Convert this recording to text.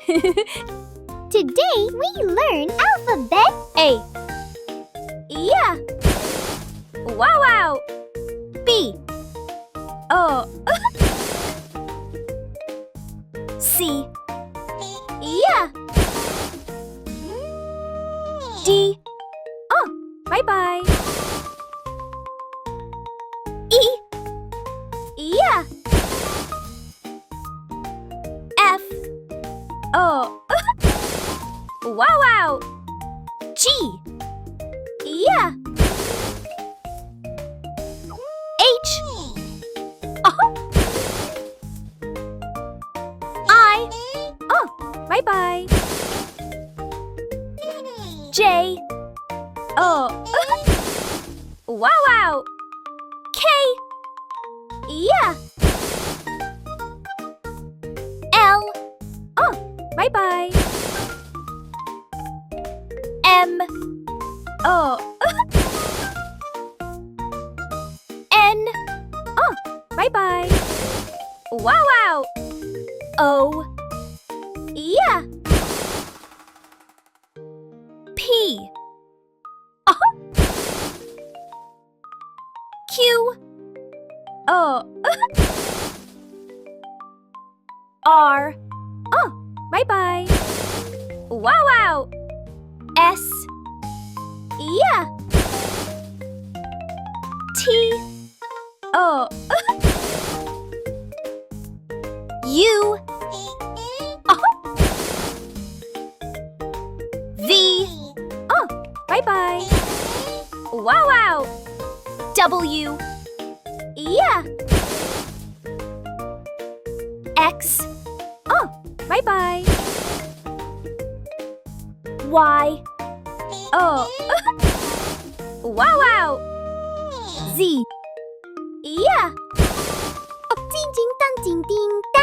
Today we learn alphabet A. Yeah. Wow, wow. B. Oh. C. Yeah. D. Oh, bye-bye. E. Yeah. F. Oh. Wow, wow. G. Yeah. H. Oh. I. Oh, bye-bye. J. Oh. Wow, wow. K. Yeah. L. Oh, bye-bye. M. Oh. N. Oh, bye-bye. Wow, wow. O. Yeah. P. Oh. Q. Oh. R. Oh, bye-bye. Wow, wow. S. Yeah. T. Oh. U. Oh. V. Oh, bye-bye. Wow, wow. W. Yeah. X. Oh, bye-bye. Y. Oh. Wow, wow. Z. Yeah. 晶晶当晶晶。